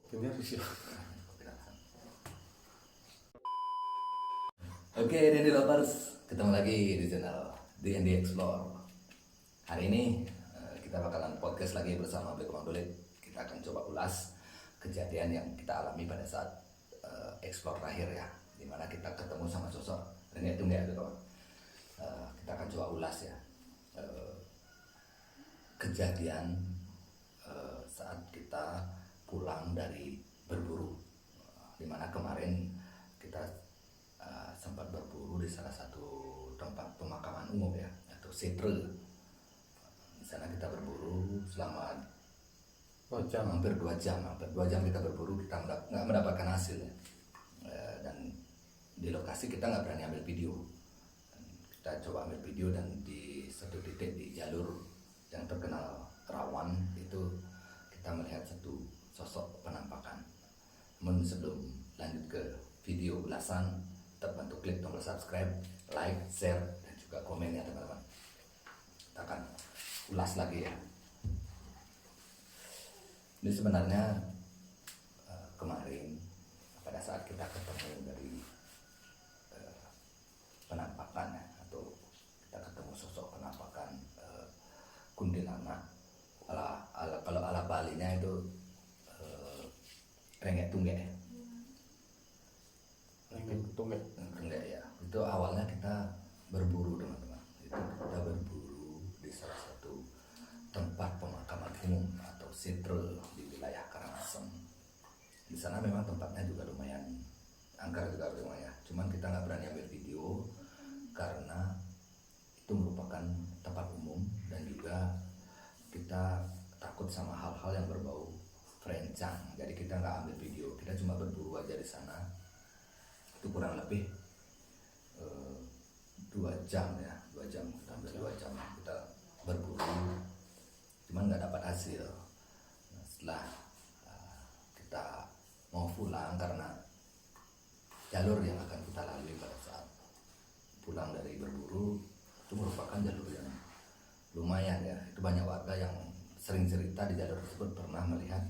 Punya sih. Oke, D&D Lovers, ketemu lagi di channel D&D Explore. Hari ini kita bakalan podcast lagi bersama Black Mandolit. Kita akan coba ulas kejadian yang kita alami pada saat explore terakhir ya, dimana kita ketemu sama sosok Nenek Tunggal itu. Kita akan coba ulas ya kejadian saat kita pulang dari berburu, dimana kemarin kita sempat berburu di salah satu tempat pemakaman umum ya, atau setre. Di sana kita berburu selama hampir 2 jam kita berburu, kita nggak mendapatkan hasil ya. Dan di lokasi kita nggak berani ambil video. Dan kita coba ambil video, dan di satu titik di jalur yang terkenal rawan itu kita melihat satu sosok penampakan. Namun sebelum lanjut ke video ulasan, tetap bantu klik tombol subscribe, like, share, dan juga komen ya teman-teman. Kita akan ulas lagi ya. Ini sebenarnya kemarin pada saat kita ketemu dari penampakan ya, atau kita ketemu sosok penampakan kuntilanak. Kalau ala Balinya itu rengek tunggek. Enggak ya, itu awalnya kita berburu teman-teman. Itu kita berburu di salah satu tempat pemakaman umum atau setre di wilayah Karangasem. Di sana memang tempatnya juga lumayan angker juga lumayan. Cuman kita nggak berani ambil video karena itu merupakan tempat umum, dan juga kita takut sama hal-hal yang berbau rencang. Jadi kita nggak ambil video, kita cuma berburu aja di sana. Itu kurang lebih 2 jam ya, 2 jam, hampir 2 jam kita berburu, cuman nggak dapat hasil. Nah, setelah kita mau pulang, karena jalur yang akan kita lalui pada saat pulang dari berburu itu merupakan jalur yang lumayan ya. Itu banyak warga yang sering cerita di jalur tersebut pernah melihat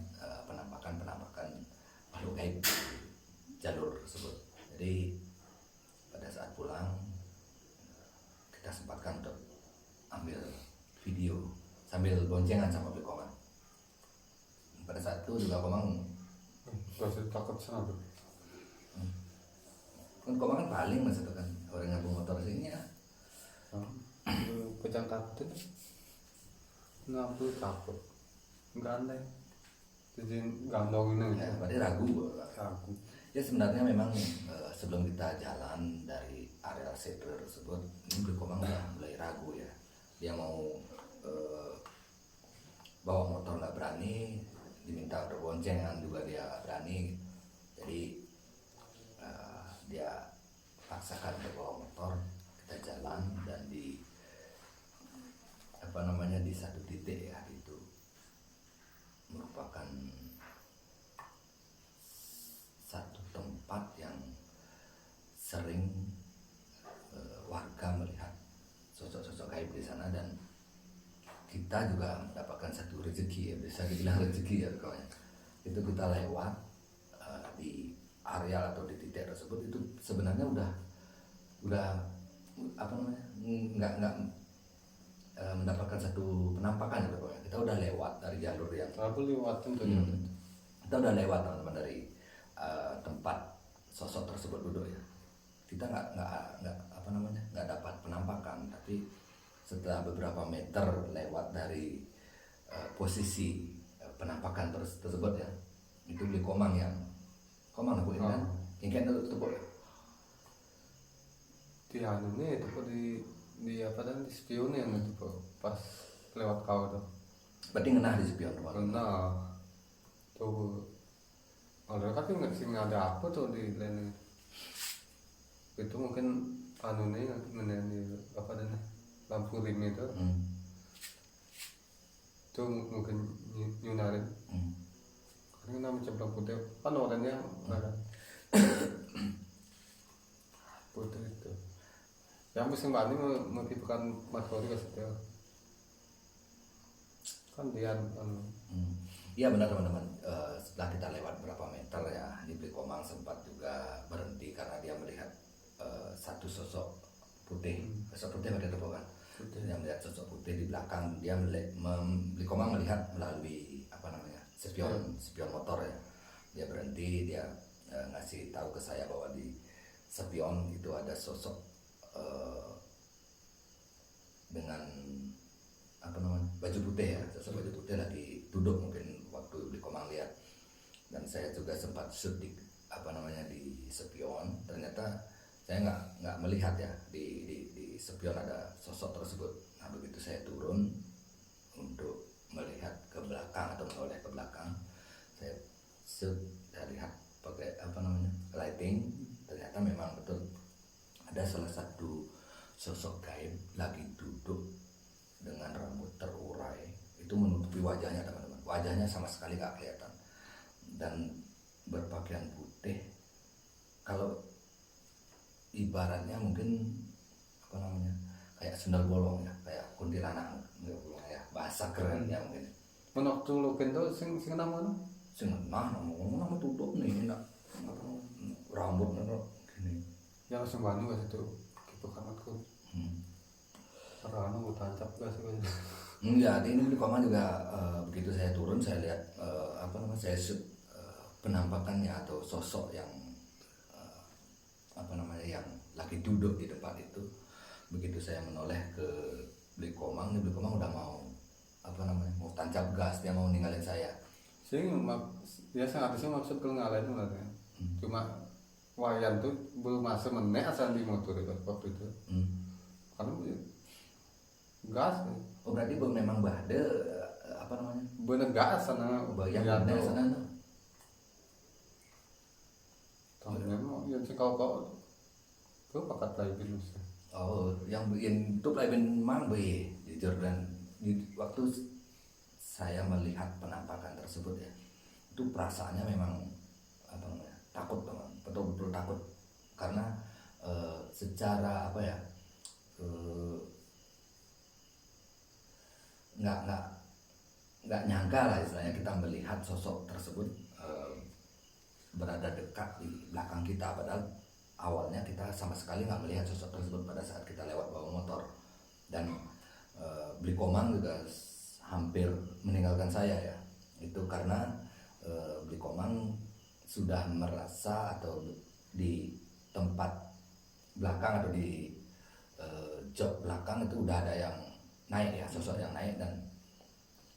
penampakan makhluk gaib di jalur tersebut. Jadi pada saat pulang kita sempatkan untuk ambil video sambil boncengan sama Bli Komang. Pada saat itu juga Komang Masih takut sana tuh. kan Komang kan paling masa itu kan orang yang bawa motor sini ya. Pejang takut. Ngapul takut. Enggak aneh. Jadi gandong ini. Ya, berarti ragu. Ya sebenarnya memang sebelum kita jalan dari area setre tersebut, ini Bli Komang udah mulai ragu ya. Dia mau bawa motor nggak berani, diminta untuk boncengan juga dia berani. Jadi dia paksakan untuk bawa motor, kita jalan, dan di di satu titik ya, itu merupakan satu tempat yang sering warga melihat sosok-sosok gaib di sana, dan kita juga mendapatkan satu rezeki ya, bisa dibilang rezeki ya kawan. Itu kita lewat di area atau di titik tersebut, itu sebenarnya udah nggak mendapatkan satu penampakan ya kawan. Kita udah lewat dari jalur yang Aku lewatin tuh. kita udah lewat teman-teman dari tempat sosok tersebut duduk ya. Kita nggak dapat penampakan, tapi setelah beberapa meter lewat dari posisi penampakan tersebut ya, itu Bli Komang yang aku ingat ingin tuh Di anu nih itu kok di apa dan di spion yang itu kok pas lewat kau tuh. berarti ngenah di spion teman. Nah, tuh ada kan nggak sih ada apa tuh di lain itu mungkin anu nih mengenai apa dan lampu rim itu itu mungkin nyunarin karena namanya ceblok putih kan orangnya ada putih itu yang bisa mbak ini mengaktifkan matahari ke situ kan dia Iya benar teman-teman. Setelah kita lewat beberapa Blikomang sempat juga berhenti karena dia melihat satu sosok putih, sosok putih pada tepuk kan. Dia melihat sosok putih di belakang, Blikomang melihat melalui apa namanya spion motor ya. Dia berhenti, dia ngasih tahu ke saya bahwa di spion itu ada sosok dengan apa namanya baju putih ya, sosok baju putih lagi duduk mungkin waktu Blikomang lihat. Dan saya juga sempat shoot di apa namanya di spion, ternyata saya nggak melihat ya di spion ada sosok tersebut. Nah begitu saya turun untuk melihat ke belakang atau menoleh ke belakang, saya shoot, saya lihat pakai apa namanya lighting, ternyata memang betul ada salah satu sosok gaib lagi duduk dengan rambut terurai, itu menutupi wajahnya teman-teman, wajahnya sama sekali nggak kelihatan, dan berpakaian putih. Kalau ibaratnya mungkin apa namanya kayak sundal bolong ya, kayak kuntilanak ya, bahasa keren ya mungkin. Menok tuh kento sing nama Sing nama tutup nih nak rambut gini. yang sembanu gak itu gitu kamatku. Karena gue tancap gak sih kan. Enggak, ini Blikomang juga begitu saya turun saya lihat apa namanya saya shoot penampakannya atau sosok yang apa namanya yang lagi duduk di tempat itu. Begitu saya menoleh ke Blikomang, Blikomang udah mau apa namanya mau tancap gas, dia mau ninggalin saya. Dia sangat sih maksud kalau ngalahin lah kan. Cuma wayan tuh belum masuk meneh asal di motor itu waktu itu. Karena gas kan. Oh berarti memang bade apa namanya bener gas sana bayang bade sana tuh. Tapi memang yang si kau tuh pakat lagi virus. Oh yang bikin itu pelayan mang be di Jordan. Di waktu saya melihat penampakan tersebut ya, itu perasaannya memang apa namanya takut teman, betul-betul takut karena secara apa ya nggak nyangka lah istilahnya kita melihat sosok tersebut berada dekat di belakang kita, padahal awalnya kita sama sekali nggak melihat sosok tersebut pada saat kita lewat bawa motor. Dan Blikomang juga hampir meninggalkan saya ya, itu karena Blikomang sudah merasa atau di tempat belakang atau di jok belakang itu udah ada yang naik ya, sosok yang naik, dan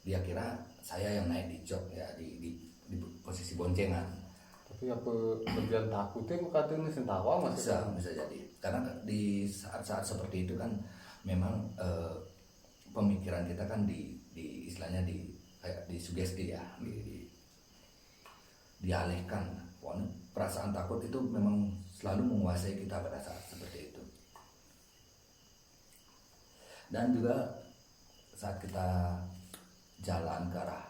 dia kira saya yang naik di jok ya, di posisi boncengan. Tapi apa bagian takutnya kok katanya sentawa masih Bisa jadi karena di saat-saat seperti itu kan memang pemikiran kita kan di istilahnya kayak disugesti ya, dialihkan. Perasaan takut itu memang selalu menguasai kita pada saat seperti itu. Dan juga saat kita jalan ke arah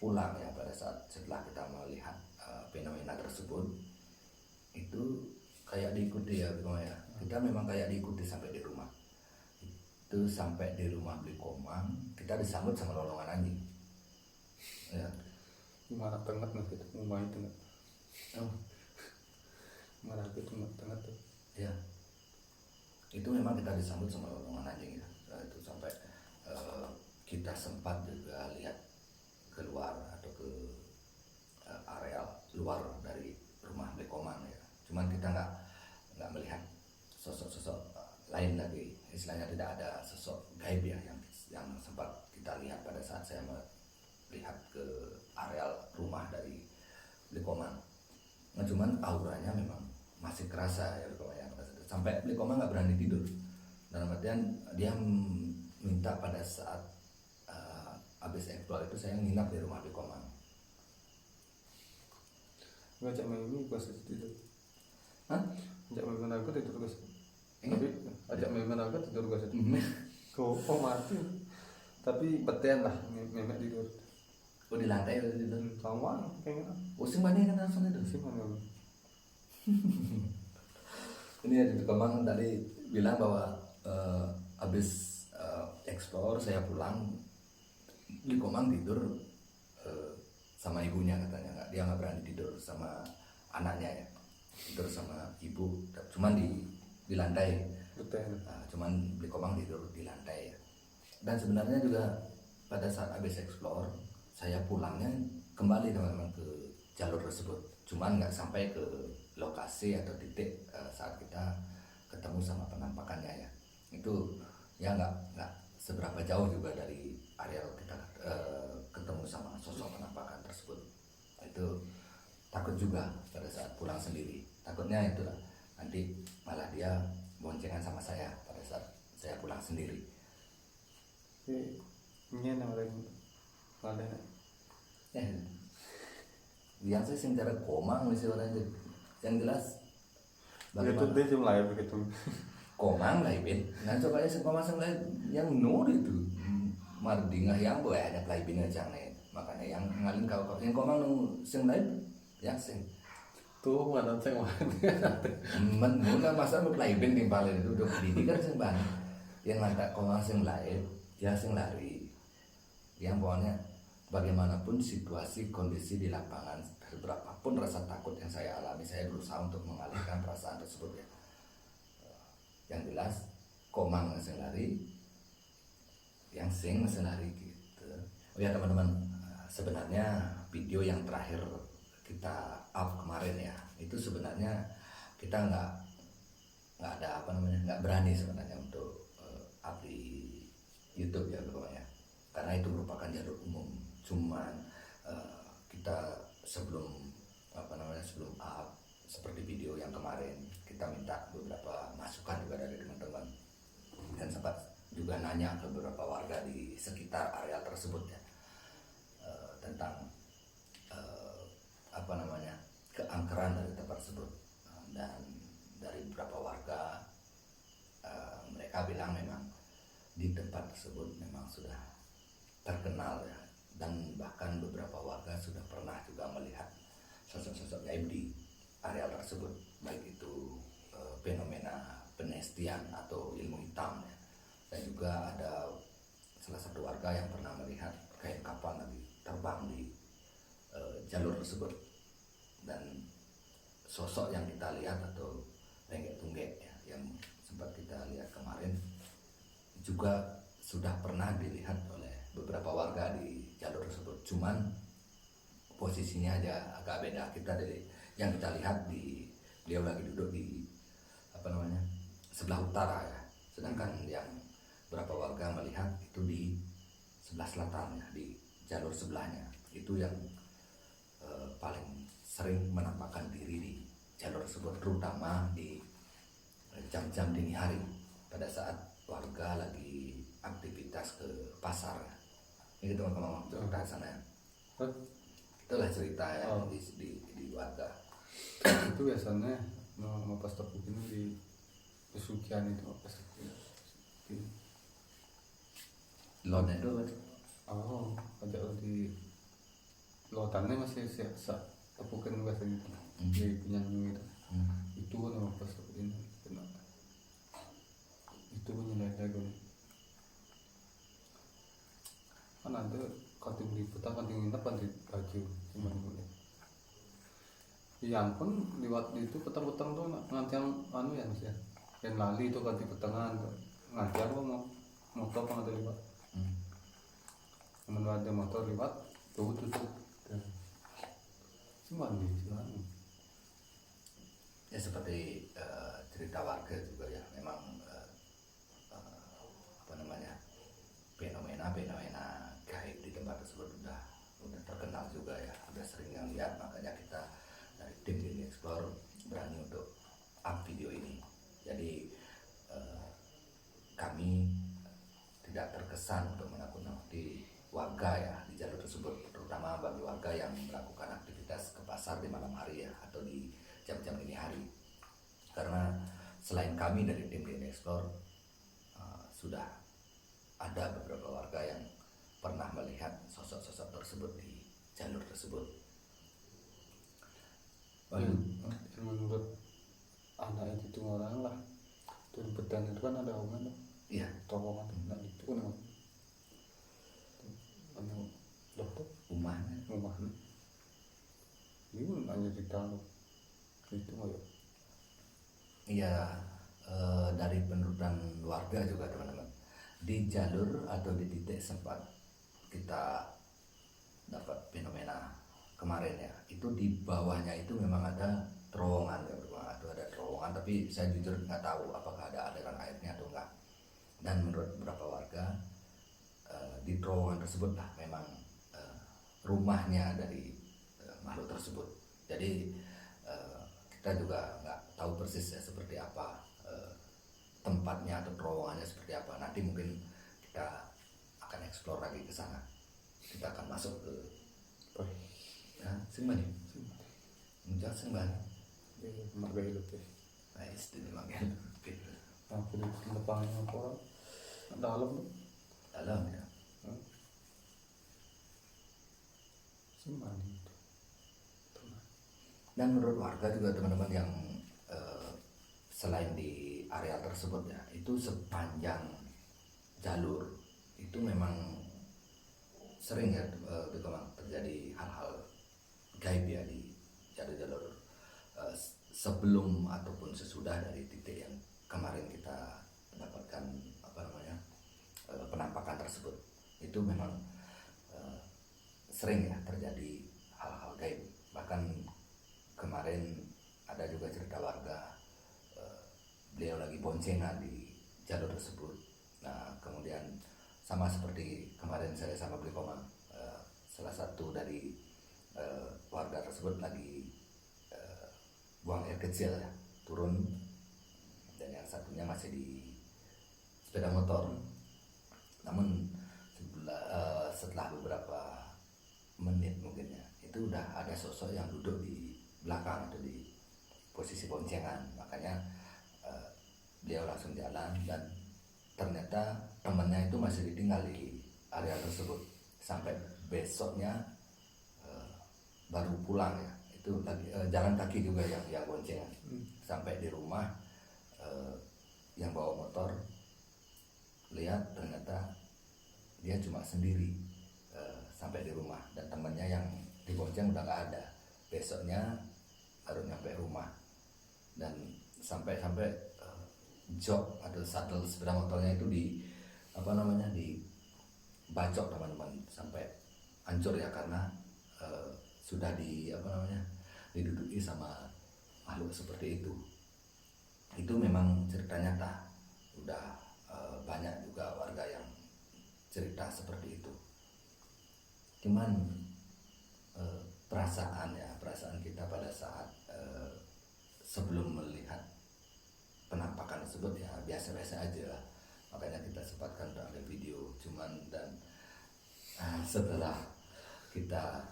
pulang ya, pada saat setelah kita melihat fenomena tersebut, itu kayak diikuti ya Blikomang ya. Kita memang kayak diikuti sampai di rumah. Itu sampai di rumah Blikomang kita disambut sama lolongan anjing. Ya. marah tengah nanti itu main tengah. Oh. Marah itu tengah tuh. Ya. Itu memang kita disambut sama lolongan anjing ya. Nah, itu sampai kita sempat juga lihat keluar atau ke area luar dari rumah Blikomang ya. Cuman kita nggak melihat sosok-sosok lain lagi, istilahnya tidak ada sosok gaib ya yang sempat kita lihat pada saat saya melihat ke area rumah dari Blikomang. Nah, cuman auranya memang masih kerasa ya Blikomang ya, sampai Blikomang nggak berani tidur. Dalam artian dia minta pada saat habis eksplor itu saya nginap di rumah Blikomang. Ngajak main ini pas tidur. Hah? Ajak main aku tidur guys. Tapi ajak main aku tidur guys. Kok mati. Tapi beten lah memek tidur. Oh di lantai itu tidur. Sama kayaknya. Oh sing mana kan langsung itu. Sih mana. Ini ya di Blikomang tadi bilang bahwa habis eksplor saya pulang, Blikomang tidur sama ibunya katanya, dia nggak berani tidur sama anaknya ya, tidur sama ibu, cuman di lantai. Betul. Cuman beli komang tidur di lantai ya. Dan sebenarnya juga pada saat habis explore, saya pulangnya kembali teman-teman ke jalur tersebut, cuman nggak sampai ke lokasi atau titik saat kita ketemu sama penampakannya ya. Itu ya nggak seberapa jauh juga dari area kita ketemu sama sosok penampakan tersebut. Itu takut juga pada saat pulang sendiri, takutnya itulah nanti malah dia boncengan sama saya pada saat saya pulang sendiri. Ini namanya ada Yang saya sing cara komang mesti orang jadi yang jelas begitu dia jumlah ya begitu. komang lah ibin nah coba ya komang lain yang nur itu mardingah yang boleh ada pelaibin aja nih, makanya yang ngalin kau yang komang nu sing lain yang sing Tuh mana saya mula masa nu pelaibin timpalin itu udah ini kan sing ban yang ada komang sing lain ya sing lari yang pokoknya bagaimanapun situasi kondisi di lapangan, berapapun rasa takut yang saya alami, saya berusaha untuk mengalihkan perasaan tersebut ya. Yang jelas komang mesin lari, yang sing mesin lari gitu. Oh ya teman-teman, sebenarnya video yang terakhir kita up kemarin ya, itu sebenarnya kita nggak berani sebenarnya untuk up di YouTube ya pokoknya, karena itu merupakan jalur umum. Cuman kita sebelum sebelum up seperti video yang kemarin, kita minta beberapa masukan juga dari teman-teman dan sempat juga nanya ke beberapa warga di sekitar area tersebut ya, tentang keangkeran dari tempat tersebut. Dan dari beberapa warga mereka bilang memang di tempat tersebut memang sudah terkenal ya, dan bahkan beberapa warga sudah pernah juga melihat sosok-sosok gaib di area tersebut, baik itu fenomena penestian atau ilmu hitam ya. Dan juga ada salah satu warga yang pernah melihat kain kapal lagi terbang di jalur tersebut. Dan sosok yang kita lihat atau lenggek-tunggek ya, yang sempat kita lihat kemarin juga sudah pernah dilihat oleh beberapa warga di jalur tersebut. Cuman posisinya aja agak beda. Kita dari yang kita lihat beliau lagi duduk di sebelah utara ya, sedangkan yang beberapa warga melihat itu di sebelah selatan ya, di jalur sebelahnya. Itu yang paling sering menampakkan diri di jalur tersebut, terutama di jam-jam dini hari pada saat warga lagi aktivitas ke pasar. Ini teman-teman cerita sana ya. Itulah cerita yang di warga. Itu biasanya mau pas tepuk ini di pesugihan itu pas tepuk Lon itu ada di lautannya masih siasa tepukan biasa gitu di penyanyi gitu. Itu nama pas tepuk ini itu menyelesaikan gue kan ada kating liputan kating nginep kan di baju cuma boleh yang pun lewat itu petang-petang tuh nganti yang ya mas ya yang lali itu ganti petangan nganti aku mau motor kan ada lewat temen ada motor lewat tutup cuma nih ya seperti cerita warga juga ya, memang fenomena gaib di tempat tersebut udah terkenal juga ya, udah sering yang lihat. Makanya kita dari tim ini Explore berani untuk up video ini. Jadi kami tidak terkesan untuk menakut-nakuti warga ya di jalur tersebut, terutama bagi warga yang melakukan aktivitas ke pasar di malam hari ya, atau di jam-jam dini hari. Karena selain kami dari tim DNA Explore sudah ada beberapa warga yang pernah melihat sosok-sosok tersebut di jalur tersebut. Menurut anak itu orang lah itu di Bedan itu kan ada omongan Iya. Tokongan nah itu kan dokter Rumahnya ini pun hanya cerita loh itu nggak ya? Iya, dari penuturan warga juga teman-teman, di jalur atau di titik sempat kita dapat fenomena kemarin ya, itu di bawahnya itu memang ada terowongan ya, atau ada terowongan, tapi saya jujur nggak tahu apakah ada aliran airnya atau enggak. Dan menurut beberapa warga, di terowongan tersebut lah memang rumahnya dari makhluk tersebut. Jadi kita juga nggak tahu persis ya seperti apa tempatnya atau terowongannya seperti apa. Nanti mungkin kita akan eksplor lagi ke sana. Kita akan masuk ke Sembani. Menjak Sembani. Mak gaya lu teh. Istimewa kan. Aku di depannya orang dalam tuh. Dalam ya. Sembani. Dan menurut warga juga teman-teman yang selain di area tersebut ya, itu sepanjang jalur itu memang sering ya terjadi hal-hal gaib ya di jalur-jalur sebelum ataupun sesudah dari titik yang kemarin kita mendapatkan penampakan tersebut. Itu memang sering ya terjadi hal-hal gaib. Bahkan kemarin ada juga cerita warga, beliau lagi boncengan di jalur tersebut. Nah kemudian sama seperti kemarin saya sama beli komang, salah satu dari warga tersebut lagi buang air kecil ya, turun, dan yang satunya masih di sepeda motor. Namun setelah beberapa menit mungkin ya, itu udah ada sosok yang duduk di belakang atau di posisi boncengan. Makanya beliau langsung jalan, dan ternyata temannya itu masih ditinggal di area tersebut sampai besoknya baru pulang ya. Itu lagi jalan kaki juga yang boncengan. Sampai di rumah yang bawa motor lihat ternyata dia cuma sendiri sampai di rumah, dan temannya yang dibonceng udah nggak ada. Besoknya baru nyampe rumah, dan sampai jok atau saddle sepeda motornya itu dibacok teman-teman, sampai hancur ya, karena sudah diduduki sama makhluk seperti itu. Itu memang cerita nyata, udah banyak juga warga yang cerita seperti itu. Cuman perasaan kita pada saat sebelum melihat penampakan tersebut ya biasa-biasa aja lah. Makanya kita sempatkan untuk ada video. Cuman dan setelah kita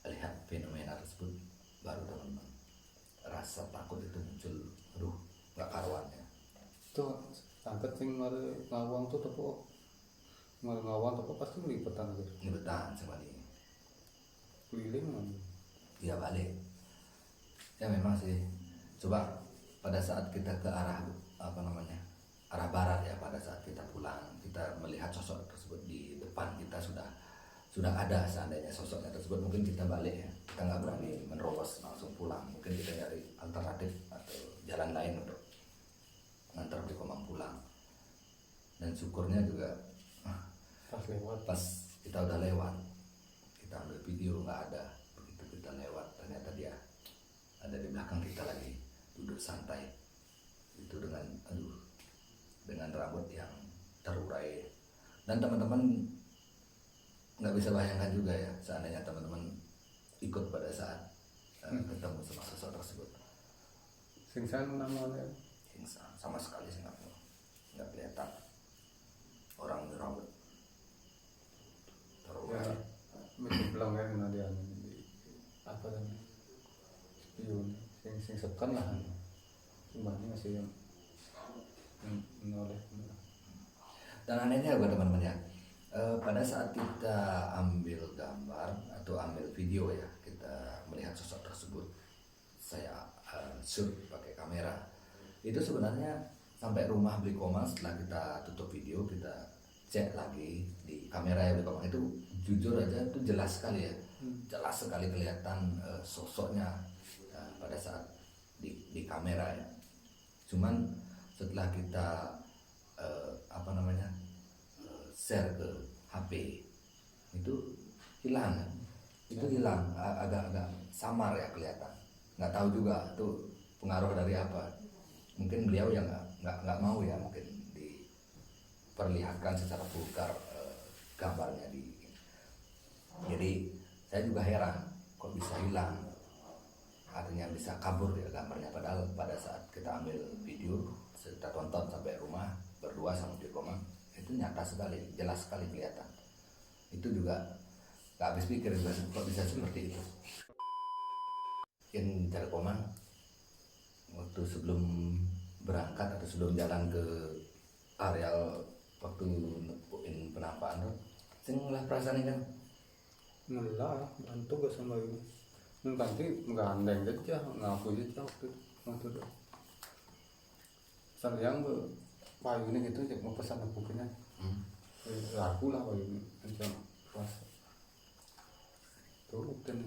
lihat fenomena tersebut, baru teman-teman rasa takut itu muncul. Aduh, nggak karuan ya. Tuh angkat sing ngawang tuh tepuk ngawang tepuk pasti lipetan gitu. Ngebetan sama dia. Keliling kan. Dia balik. Ya memang sih. Coba pada saat kita ke arah arah barat ya, pada saat kita pulang, kita melihat sosok tersebut di depan kita, sudah ada seandainya sosoknya tersebut, mungkin kita balik ya, kita nggak berani menerobos langsung pulang. Mungkin kita cari alternatif atau jalan lain untuk ngantar beli komang pulang. Dan syukurnya juga pas kita udah lewat, kita ambil video, nggak ada. Begitu kita lewat, ternyata dia ada di belakang kita lagi duduk santai itu dengan rambut yang terurai. Dan teman-teman nggak bisa bayangkan juga ya seandainya teman-teman ikut pada saat ketemu sama sosok tersebut. Singsan namanya. Sama sekali sih nggak kelihatan orang berambut terurai. Ya, mesti bilang kan ada apa namanya spion, sing sekan lah. Sebenarnya masih yang menoleh. Dan anehnya juga teman-teman ya, pada saat kita ambil gambar atau ambil video ya, kita melihat sosok tersebut, saya shoot pakai kamera, itu sebenarnya sampai rumah Beli Komang, setelah kita tutup video, kita cek lagi di kamera ya Beli Komang, itu jujur aja itu jelas sekali ya, jelas sekali kelihatan sosoknya pada saat di kamera ya. Cuman setelah kita share ke HP itu hilang, agak-agak samar ya kelihatan. Nggak tahu juga tuh pengaruh dari apa. Mungkin beliau yang nggak mau ya mungkin diperlihatkan secara vulgar gambarnya jadi saya juga heran kok bisa hilang, artinya bisa kabur ya gambarnya, padahal pada saat kita ambil video kita tonton sampai rumah berdua sama Bli Komang itu nyata sekali, jelas sekali kelihatan. Itu juga nggak habis pikir juga kok bisa seperti itu. Mungkin Bli Komang waktu sebelum berangkat atau sebelum jalan ke areal waktu nepuin penampakan tuh sing lah perasaan kan Malah bantu gak sama ibu. Nanti menggandeng aja, ngaku aja waktu itu. Sayang payu ini gitu, cek mau pesan bukunya. Laku lah payu ini, macam puasa. Tuh kan.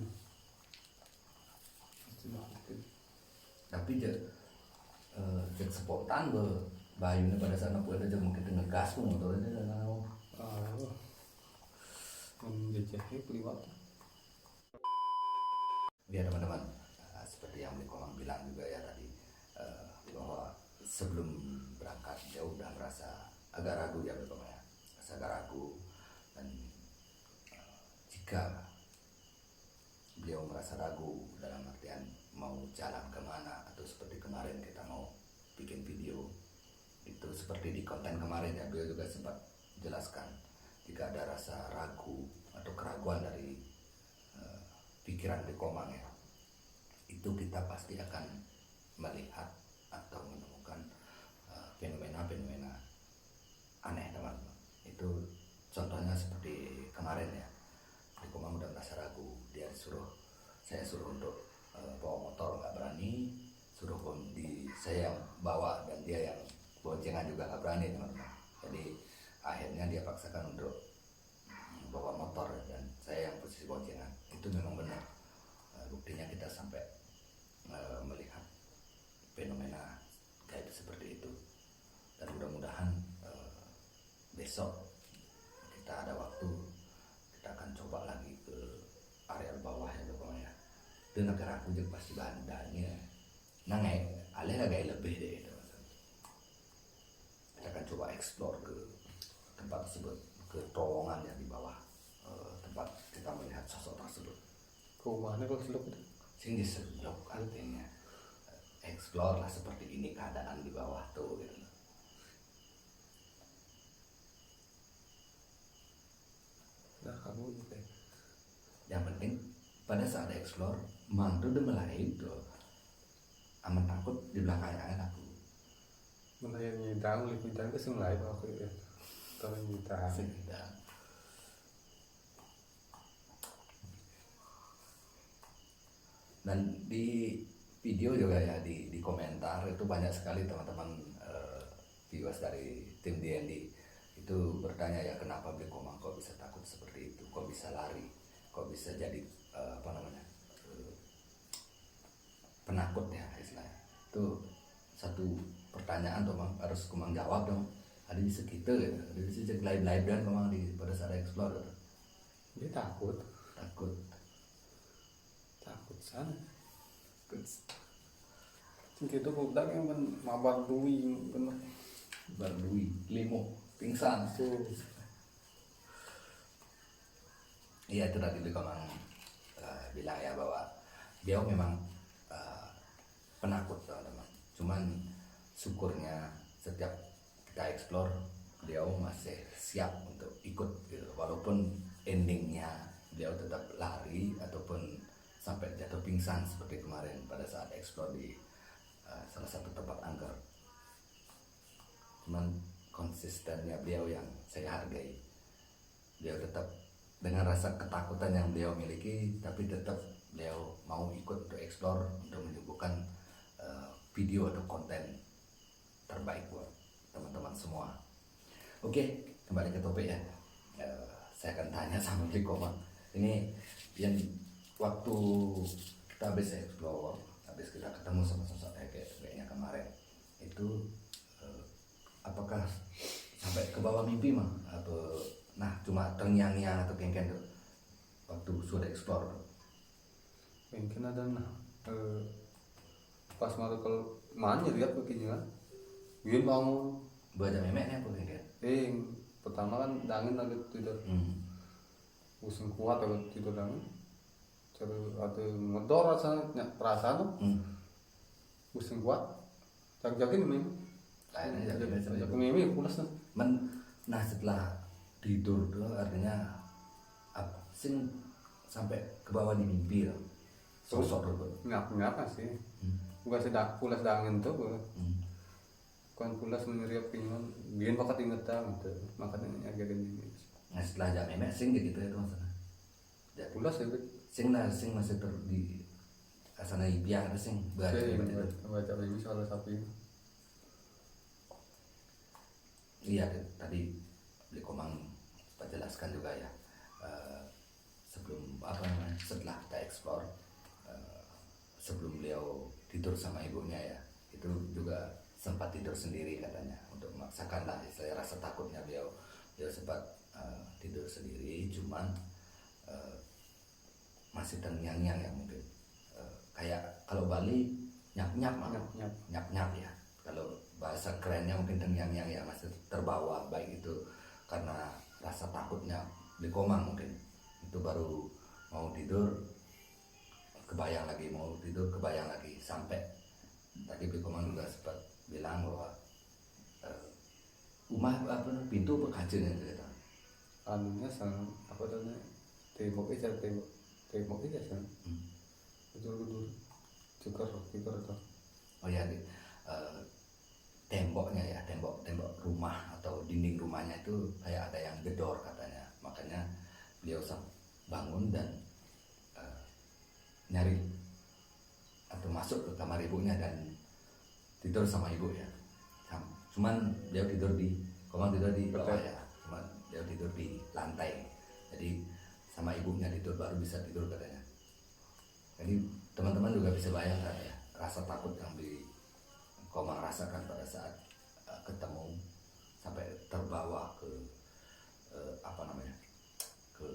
Tapi cek spontan bayunya pada saat nepuin aja mungkin ngegas pun motornya dan mau. Menjejahnya keliwat. Ya teman-teman, seperti yang Bli Komang bilang juga ya tadi, bahwa sebelum berangkat dia udah merasa agak ragu ya Bli Komang ya, agak ragu. Dan jika beliau merasa ragu dalam artian mau jalan kemana atau seperti kemarin kita mau bikin video itu seperti di konten kemarin ya, beliau juga sempat jelaskan jika ada rasa ragu atau keraguan dari pikiran Bli Komang ya, itu kita pasti akan melihat atau menemukan fenomena-fenomena aneh teman-teman. Itu contohnya seperti kemarin ya, Bli Komang udah merasa ragu, saya suruh untuk bawa motor nggak berani, saya yang bawa dan dia yang boncengan juga nggak berani teman-teman. Jadi akhirnya dia paksakan untuk bawa motor dan saya yang posisi boncengan. Itu memang benar, buktinya kita sampai melihat fenomena kayak seperti itu. Dan mudah-mudahan besok kita ada waktu, kita akan coba lagi ke area bawah ya pokoknya ya. Itu negara aku juga pasti bandanya nangai alih agak lebih deh teman-teman. Kita akan coba explore ke tempat tersebut, ke terowongan yang di bawah tempat kita melihat sosok tersebut. Ke mana kalau seluk itu? Sing diseluk artinya explore lah seperti ini keadaan di bawah tuh gitu. Nah kamu gitu. Yang penting pada saat explore mantu udah mulai itu aman takut di belakangnya aku. Menanya nyidang, lipitan ke semulai aku ya. Kalau nyidang. Sedang. Dan di video juga ya di komentar itu banyak sekali teman-teman viewers dari tim DND itu bertanya ya kenapa Bli Komang kok bisa takut seperti itu, kok bisa lari, kok bisa jadi penakut ya istilahnya. Itu satu pertanyaan tuh Bang, harus Komang jawab dong. Ada bisa gitu ya, ada bisa cek live dan Komang di pada saat explore gitu. Dia takut sana. Kita budak yang mabar duwi bener. Bardui, limo, pingsan. Iya itu tadi Bli Komang bilang ya bahwa dia memang penakut teman-teman. Cuman syukurnya setiap kita explore beliau masih siap untuk ikut gitu. Walaupun endingnya beliau tetap lari ataupun sampai jatuh pingsan seperti kemarin pada saat explore di salah satu tempat angker. Cuman konsistennya beliau yang saya hargai. Beliau tetap dengan rasa ketakutan yang beliau miliki, tapi tetap beliau mau ikut untuk explore, untuk menyuguhkan video atau konten terbaik buat teman-teman semua. Oke, kembali ke topik ya. Saya akan tanya sama Bli Komang. Ini yang waktu kita habis explore, habis kita ketemu sama sosok kayaknya kemarin itu apakah sampai ke bawah mimpi mah atau nah cuma terngiang-ngiang atau kengken tuh waktu sudah explore tuh. Mungkin ada nah pas malam kalau mana lihat begini kan biar bangun Baca memeknya apa kengken? pertama kan dangin lagi tidur pusing kuat atau tidur dangin terus ada ngedor rasanya perasaan tuh pusing kuat jaga-jagain memang Kayaknya jaga memang pulas tuh nah setelah tidur tuh artinya apa sing sampai ke bawah di mimpi loh sosok tuh. ngapa sih bukan sedang pulas dangin tuh kan pulas menyeriap pingin biar bakat inget gitu makanya agak gini Nah setelah jam memek sing gitu ya tuh maksudnya pulas ya bet sing masih di asana biar ada sing saya berarti baca ini soal sapi iya tadi beli komang sempat jelaskan juga ya sebelum apa namanya setelah kita explore sebelum beliau tidur sama ibunya ya itu juga sempat tidur sendiri katanya untuk memaksakan lah istilahnya rasa takutnya beliau sempat tidur sendiri cuman masih terngiang-ngiang ya mungkin kayak kalau Bali nyap-nyap ya kalau bahasa kerennya mungkin terngiang-ngiang ya masih terbawa baik itu karena rasa takutnya di komang mungkin itu baru mau tidur kebayang lagi sampai tadi Bli Komang juga sempat bilang bahwa rumah apa pintu berkaca nih cerita anunya sang apa namanya tembok aja sang betul cikar tuh oh ya temboknya ya tembok rumah atau dinding rumahnya itu kayak ada yang gedor katanya makanya beliau bangun dan nyari atau masuk ke kamar ibunya dan tidur sama ibu ya cuman dia tidur di bawah ya cuman dia tidur di lantai jadi sama ibunya tidur baru bisa tidur katanya jadi teman-teman juga bisa bayangkan ya rasa takut yang Komang rasakan pada saat ketemu sampai terbawa ke apa namanya ke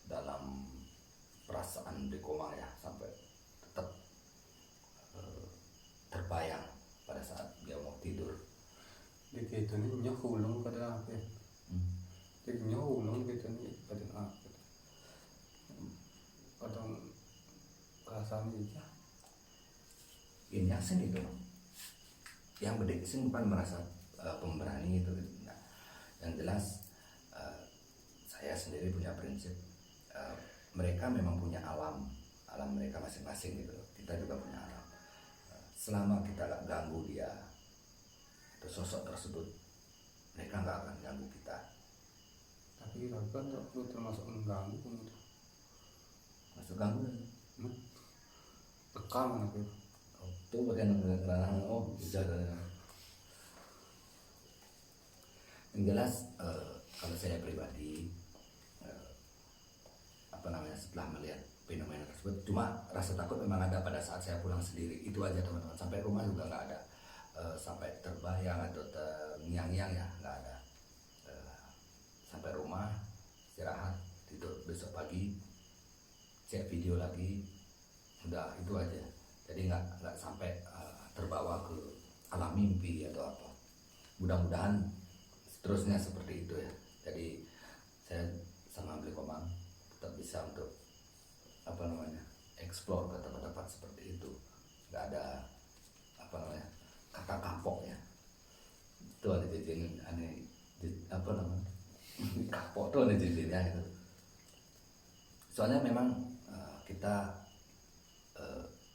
dalam perasaan di Komang ya sampai tetap terbayang pada saat dia mau tidur. Di gitu nih nyahulung pada apa? Di nyahulung gitu nih pada apa? Kadang perasaan aja. Ini sih itu. Yang bedek sih bukan merasa pemberani itu. Nah, yang jelas saya sendiri punya prinsip. Mereka memang punya alam mereka masing-masing gitu. Kita juga punya alam. Selama kita gak ganggu dia atau sosok tersebut, mereka gak akan ganggu kita. Tapi kan itu termasuk mengganggu gitu. Masuk ganggu? Tekam gitu. Itu bagian ranah bisa. Yang jelas kalau saya pribadi setelah melihat fenomena tersebut cuma rasa takut memang ada pada saat saya pulang sendiri itu aja teman-teman sampai rumah juga nggak ada sampai terbayang atau terngiang-ngiang ya nggak ada sampai rumah istirahat tidur besok pagi cek video lagi udah itu aja jadi nggak sampai terbawa ke alam mimpi atau apa mudah-mudahan seterusnya seperti itu ya jadi saya sama Bli Komang tetap bisa untuk explore ke tempat-tempat seperti itu nggak ada kata kapok ya itu ada jajan aneh kapok tuh ada jajannya gitu soalnya memang kita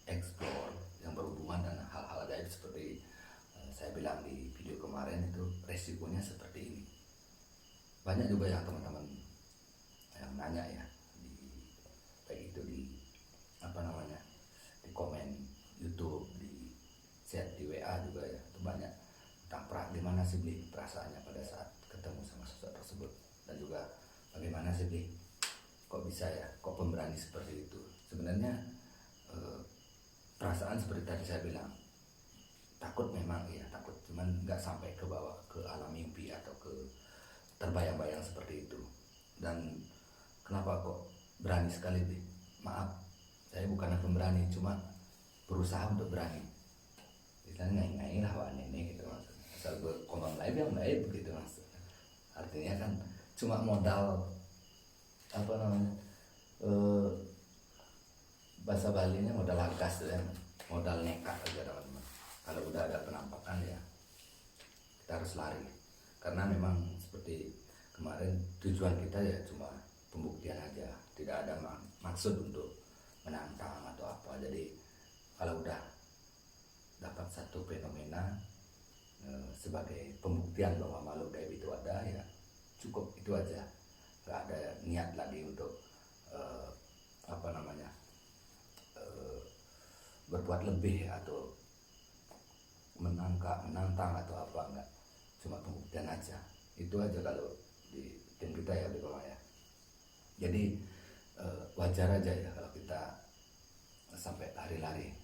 explore yang berhubungan dengan hal-hal gaib seperti saya bilang di video kemarin itu resikonya seperti ini banyak juga yang teman-teman yang nanya ya baik itu di di komen YouTube di chat di WA juga ya itu banyak tentang gimana sih Bli perasaannya pada saat ketemu sama sosok tersebut dan juga bagaimana sih Bli kok bisa ya kok pemberani seperti itu sebenarnya perasaan seperti tadi saya bilang, takut memang ya takut, cuman nggak sampai ke bawah ke alam mimpi atau ke terbayang-bayang seperti itu. Dan kenapa kok berani sekali sih? Maaf, saya bukan pemberani, cuma berusaha untuk berani. Misalnya ngai-ngai lah wah ini gitu maksudnya. Asal berkembang live yang baik begitu maksudnya. Artinya kan cuma modal apa namanya bahasa Balinya modal hargas ya, modal nekat aja teman-teman. Kalau udah ada penampakan ya kita harus lari, karena memang seperti kemarin tujuan kita ya cuma pembuktian aja, tidak ada maksud untuk menantang atau apa. Jadi kalau udah dapat satu fenomena sebagai pembuktian bahwa makhluk gaib itu ada, ya cukup itu aja, nggak ada niat lagi untuk apa namanya berbuat lebih atau menantang atau apa, enggak, cuma pembuktian aja. Itu aja kalau di tim kita ya di bawah ya. Jadi wajar aja ya kalau kita sampai lari-lari,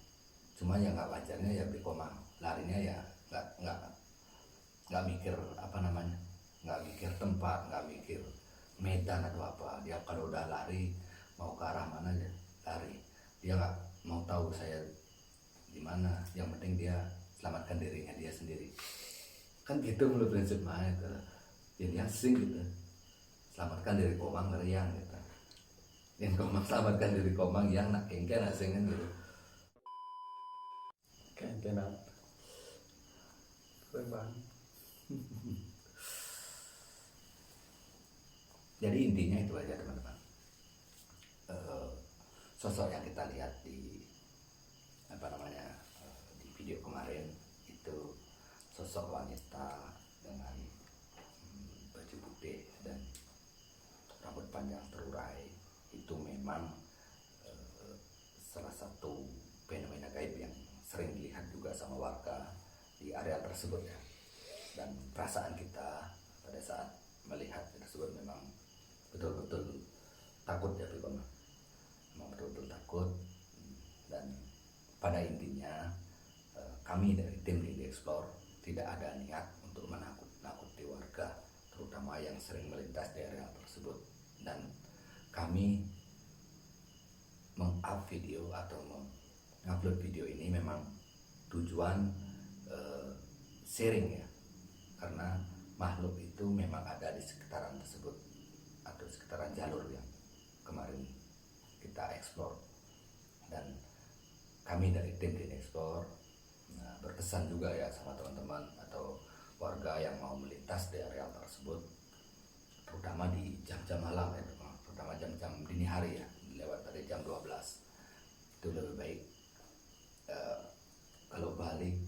cuma yang nggak wajarnya ya Bikoma larinya ya nggak mikir apa namanya, nggak mikir tempat, nggak mikir medan atau apa. Dia kalau udah lari mau ke arah mana aja lari, dia nggak mau tahu saya di mana, yang penting dia selamatkan dirinya dia sendiri. Kan gitu menurut prinsip main gitu. Jadi asing gitu, selamatkan diri Komang ngeriang gitu, yang Komang selamatkan diri Komang yang nak kengken asing kan gitu. Kengken apa? Bang. Jadi intinya itu aja teman-teman. Sosok yang kita lihat di apa namanya di video kemarin itu sosok wanita dengan baju putih dan rambut panjang terurai. Itu memang salah satu fenomena gaib yang sering dilihat juga sama warga di area tersebut ya. Dan perasaan kita pada saat melihat tersebut memang betul-betul takut ya Bikoma, memang betul-betul takut. Dan pada intinya kami dari tim Didi Explore tidak ada niat untuk menakut-nakuti warga, terutama yang sering melintas di area tersebut. Dan kami meng-up video atau meng-upload video ini memang tujuan sharing ya, karena makhluk itu memang ada di sekitaran tersebut atau sekitaran jalur yang kemarin kita explore. Dan kami dari tim Didi Explore berpesan juga ya sama teman-teman atau warga yang mau melintas di area tersebut, terutama di jam-jam malam ya, terutama jam-jam dini hari ya, lewat dari jam 12 itu lebih baik kalau balik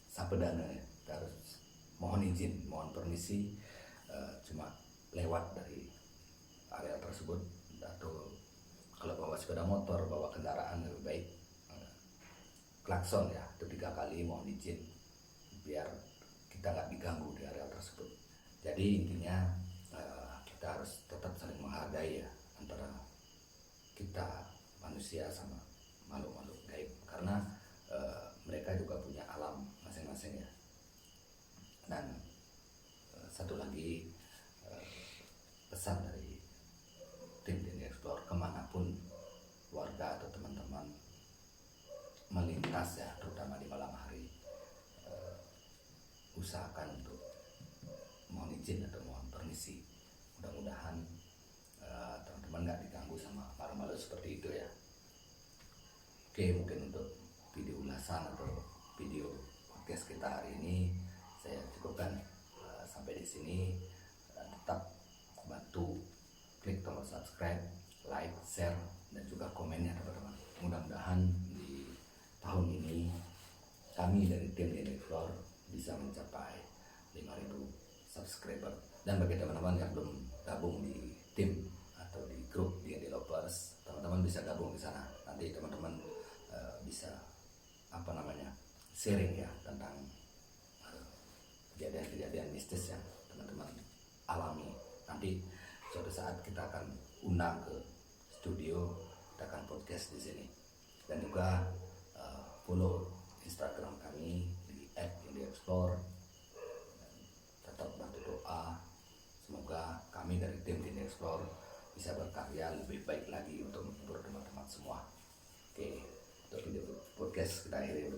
sapedana ya, kita harus mohon izin, mohon permisi, cuma lewat dari area tersebut. Atau kalau bawa sepeda motor, bawa kendaraan lebih baik klakson ya, itu 3 kali mohon izin biar kita nggak diganggu di area tersebut. Jadi intinya kita harus tetap saling menghargai ya antara kita manusia sama makhluk-makhluk gaib, karena mereka juga punya alam masing-masing ya. Dan satu lagi pesan dari tim Didi Explore, kemanapun warga atau teman-teman melintas ya, terutama di malam hari, usahakan untuk mohon izin atau mohon permisi. Mudah-mudahan teman-teman nggak diganggu sama makhluk-makhluk seperti itu ya. Oke, mungkin untuk video ulasan atau video podcast kita hari ini saya cukupkan sampai di sini. Tetap bantu klik tombol subscribe, like, share, dan juga komennya teman-teman. Mudah-mudahan di tahun ini kami dari tim Didi Explore bisa mencapai 5.000 subscriber. Dan bagi teman-teman yang belum gabung di tim atau di grup Didi Lovers, teman-teman bisa gabung di sana. Nanti teman-teman bisa apa namanya sharing ya tentang kejadian-kejadian mistis yang teman-teman alami. Nanti suatu saat kita akan undang ke studio, kita akan podcast di sini. Dan juga follow Instagram kami di @indieexplore. Tetap bantu doa, semoga kami dari tim Indie Explore bisa berkarya lebih baik lagi untuk menghibur teman-teman semua. Oke, untuk video podcast kita akhiri